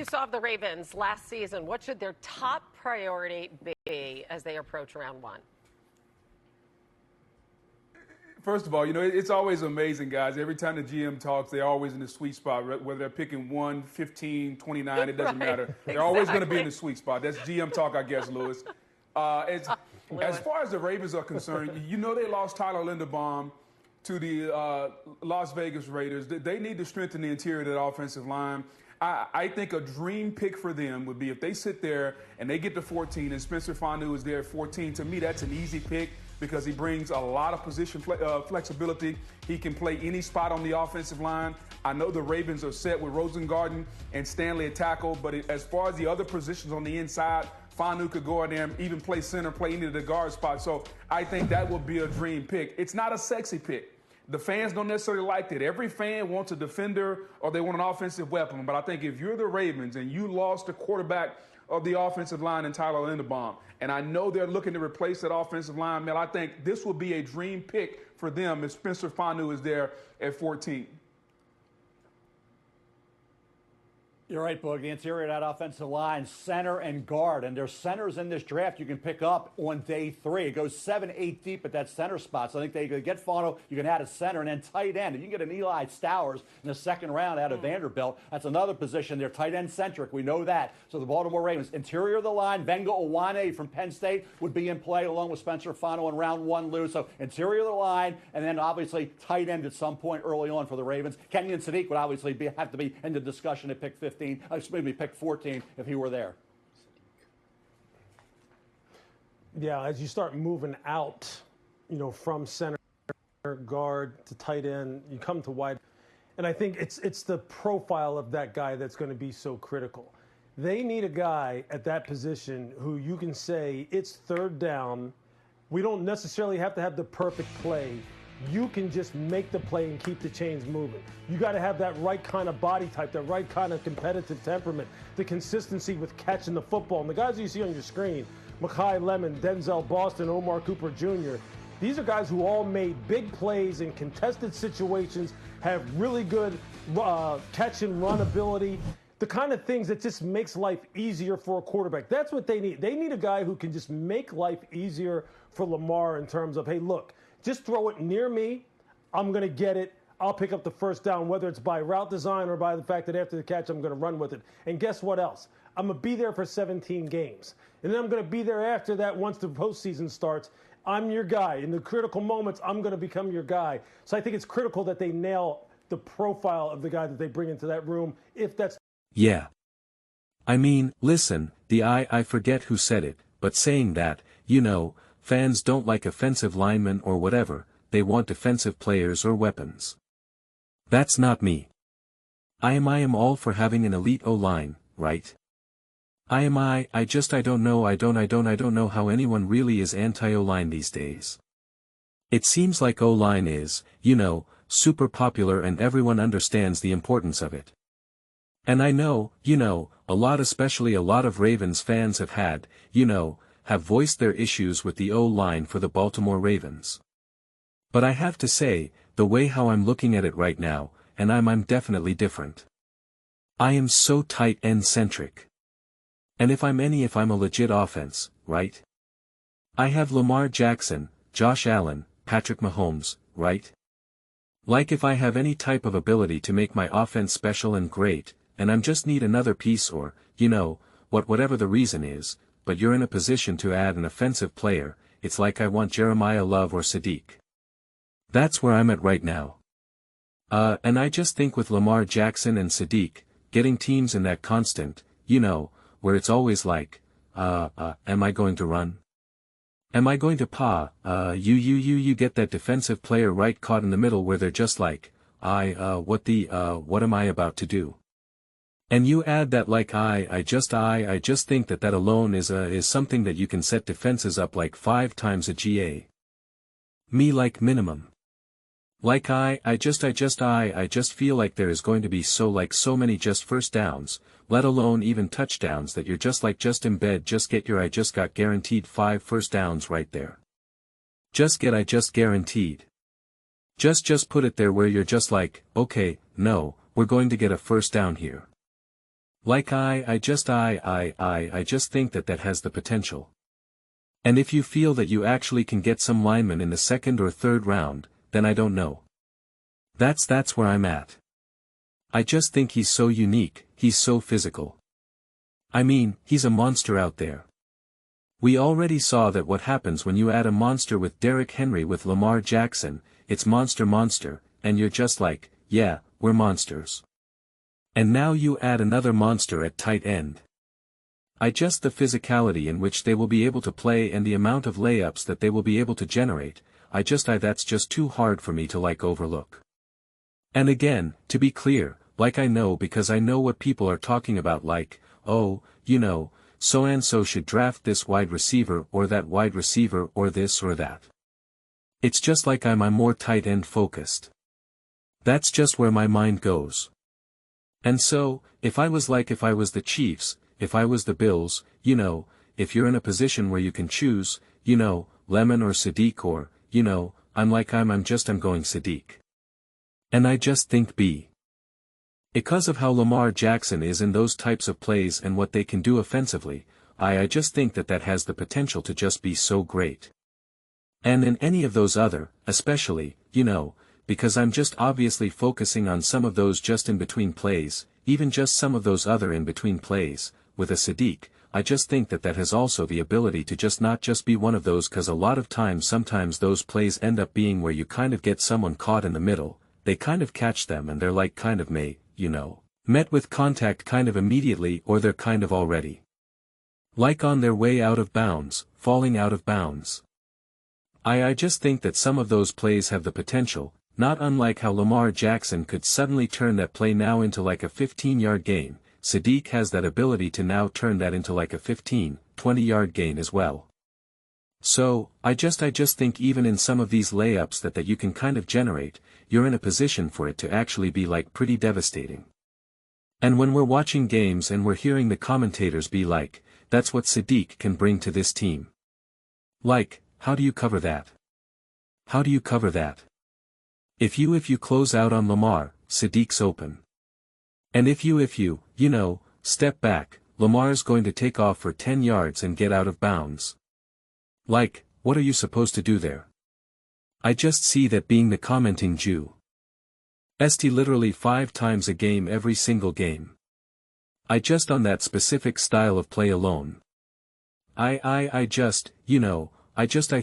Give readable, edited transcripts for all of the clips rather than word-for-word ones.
you saw of the Ravens last season, what should their top priority be as they approach round one? First of all, it's always amazing, guys. Every time the GM talks, they're always in the sweet spot, whether they're picking 1, 15, 29, it doesn't matter. They're always going to be in the sweet spot. That's GM talk, I guess, Lewis. As far as the Ravens are concerned, they lost Tyler Linderbaum to the Las Vegas Raiders. They need to strengthen the interior of that offensive line. I think a dream pick for them would be if they sit there and they get to 14 and Spencer Fanu is there at 14. To me, that's an easy pick because he brings a lot of position flexibility. He can play any spot on the offensive line. I know the Ravens are set with Rosengarten and Stanley at tackle, but as far as the other positions on the inside, Fanu could go in there and even play center, play any of the guard spots. So I think that would be a dream pick. It's not a sexy pick. The fans don't necessarily like it. Every fan wants a defender or they want an offensive weapon. But I think if you're the Ravens and you lost the quarterback of the offensive line in Tyler Linderbaum, and I know they're looking to replace that offensive line, man, I think this will be a dream pick for them if Spencer Fanu is there at 14. You're right, Boog. The interior of that offensive line, center and guard. And there's centers in this draft you can pick up on day 3. It goes 7, 8 deep at that center spot. So I think they could get Fano. You can add a center and then tight end. And you can get an Eli Stowers in the second round out of Vanderbilt. That's another position. They're tight end centric. We know that. So the Baltimore Ravens, interior of the line, Venga Owane from Penn State would be in play along with Spencer Fano in round 1, Lou. So interior of the line and then obviously tight end at some point early on for the Ravens. Kenyon Sadiq would obviously have to be in the discussion at pick 15. Maybe pick 14 if he were there. Yeah, as you start moving out, from center, guard to tight end, you come to wide. And I think it's the profile of that guy that's going to be so critical. They need a guy at that position who you can say it's third down. We don't necessarily have to have the perfect play. You can just make the play and keep the chains moving. You got to have that right kind of body type, that right kind of competitive temperament, the consistency with catching the football. And the guys you see on your screen, Mekhi Lemon, Denzel Boston, Omar Cooper Jr., these are guys who all made big plays in contested situations, have really good catch and run ability, the kind of things that just makes life easier for a quarterback. That's what they need. They need a guy who can just make life easier for Lamar in terms of, hey, look, just throw it near me. I'm going to get it. I'll pick up the first down, whether it's by route design or by the fact that after the catch, I'm going to run with it. And guess what else? I'm going to be there for 17 games. And then I'm going to be there after that once the postseason starts. I'm your guy. In the critical moments, I'm going to become your guy. So I think it's critical that they nail the profile of the guy that they bring into that room, if that's... Yeah. I mean, listen, I forget who said it, but saying that, fans don't like offensive linemen or whatever, they want defensive players or weapons. That's not me. I am all for having an elite O-line, right? I don't know how anyone really is anti-O-line these days. It seems like O-line is, super popular and everyone understands the importance of it. And I know, a lot, especially a lot of Ravens fans have had, have voiced their issues with the O-line for the Baltimore Ravens. But I have to say, the way how I'm looking at it right now, and I'm definitely different. I am so tight end centric. And if I'm a legit offense, right? I have Lamar Jackson, Josh Allen, Patrick Mahomes, right? Like if I have any type of ability to make my offense special and great, and I'm just need another piece or, whatever the reason is, but you're in a position to add an offensive player, it's like I want Jeremiah Love or Sadiq. That's where I'm at right now. And I just think with Lamar Jackson and Sadiq, getting teams in that constant, where it's always like, am I going to run? Am I going to you get that defensive player right caught in the middle where they're just like, what am I about to do? And you add that like I just think that alone is something that you can set defenses up like 5 times a GA. Me like minimum. Like I just feel like there is going to be so many just first downs, let alone even touchdowns that you're just in bed I just got guaranteed 5 first downs right there. Just guaranteed. Just put it there where you're just like, okay, no, we're going to get a first down here. Like I just think that that has the potential. And if you feel that you actually can get some linemen in the second or third round, then I don't know. That's where I'm at. I just think he's so unique, he's so physical. I mean, he's a monster out there. We already saw that what happens when you add a monster with Derrick Henry with Lamar Jackson, it's monster, and you're just like, yeah, we're monsters. And now you add another monster at tight end. The physicality in which they will be able to play and the amount of layups that they will be able to generate, that's just too hard for me to overlook. And again, to be clear, I know because I know what people are talking about oh, so-and-so should draft this wide receiver or that wide receiver or this or that. It's just I'm more tight end focused. That's just where my mind goes. And so, if I was the Chiefs, if I was the Bills, if you're in a position where you can choose, Lemon or Sadiq or, I'm going Sadiq. And I just think B. Because of how Lamar Jackson is in those types of plays and what they can do offensively, I just think that has the potential to just be so great. And in any of those other, especially, because I'm just obviously focusing on some of those just in between plays, even just some of those other in between plays, with a Sadiq, I just think that has also the ability to just not just be one of those cause a lot of times sometimes those plays end up being where you kind of get someone caught in the middle, they kind of catch them and they're met with contact kind of immediately or they're kind of already on their way out of bounds, falling out of bounds. I just think that some of those plays have the potential, not unlike how Lamar Jackson could suddenly turn that play now into a 15-yard gain, Sadiq has that ability to now turn that into a 15, 20-yard gain as well. So, I just think even in some of these layups that you can kind of generate, you're in a position for it to actually be pretty devastating. And when we're watching games and we're hearing the commentators be that's what Sadiq can bring to this team. How do you cover that? How do you cover that? If you close out on Lamar, Sadiq's open. And if you step back, Lamar's going to take off for 10 yards and get out of bounds. What are you supposed to do there? I just see that being the commenting Jew. St literally 5 times a game every single game. I just on that specific style of play alone. I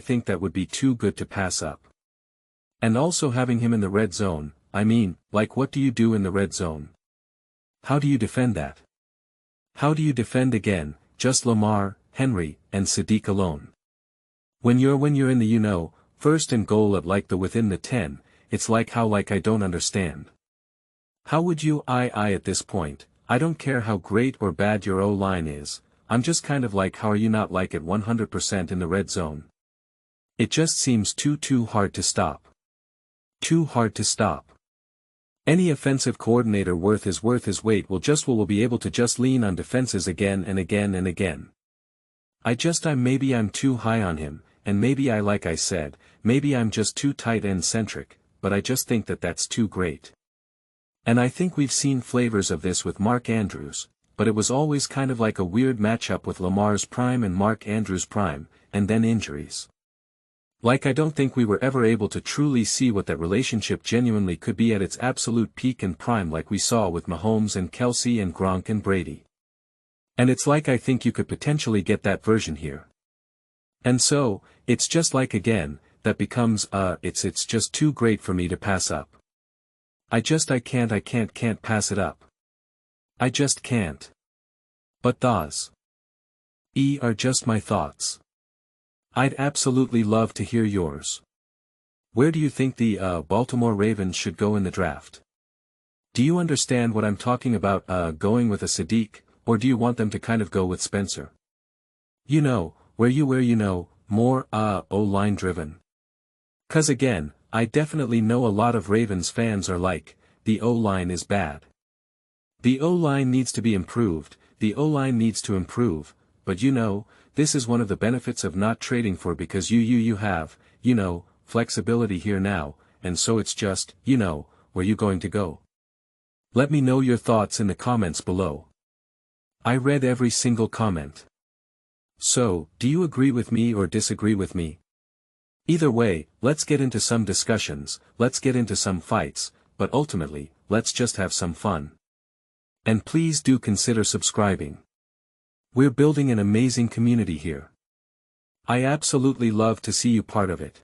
think that would be too good to pass up. And also having him in the red zone, what do you do in the red zone? How do you defend that? How do you defend again, just Lamar, Henry, and Sadiq alone? When you're in the first and goal at the within the 10, it's how I don't understand. How would you at this point, I don't care how great or bad your O-line is, I'm just kind of how are you not at 100% in the red zone? It just seems too hard to stop. Too hard to stop. Any offensive coordinator worth his weight will be able to just lean on defenses again and again and again. Maybe I'm too high on him, and maybe like I said, maybe I'm just too tight end centric, but I just think that's too great. And I think we've seen flavors of this with Mark Andrews, but it was always kind of a weird matchup with Lamar's prime and Mark Andrews' prime, and then injuries. I don't think we were ever able to truly see what that relationship genuinely could be at its absolute peak and prime like we saw with Mahomes and Kelsey and Gronk and Brady. And it's I think you could potentially get that version here. And so, it's just again, that becomes it's just too great for me to pass up. I can't pass it up. I just can't. But those are just my thoughts. I'd absolutely love to hear yours. Where do you think the Baltimore Ravens should go in the draft? Do you understand what I'm talking about going with a Sadiq, or do you want them to kind of go with Spencer? More O-line driven. 'Cause again, I definitely know a lot of Ravens fans are the O-line is bad. The O-line needs to be improved, the O-line needs to improve, but this is one of the benefits of not trading for because you have, flexibility here now, and so it's just, where you going to go? Let me know your thoughts in the comments below. I read every single comment. So, do you agree with me or disagree with me? Either way, let's get into some discussions, let's get into some fights, but ultimately, let's just have some fun. And please do consider subscribing. We're building an amazing community here. I absolutely love to see you part of it.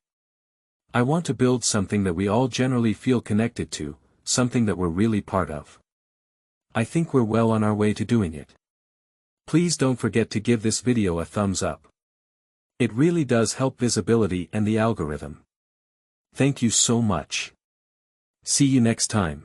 I want to build something that we all generally feel connected to, something that we're really part of. I think we're well on our way to doing it. Please don't forget to give this video a thumbs up. It really does help visibility and the algorithm. Thank you so much. See you next time.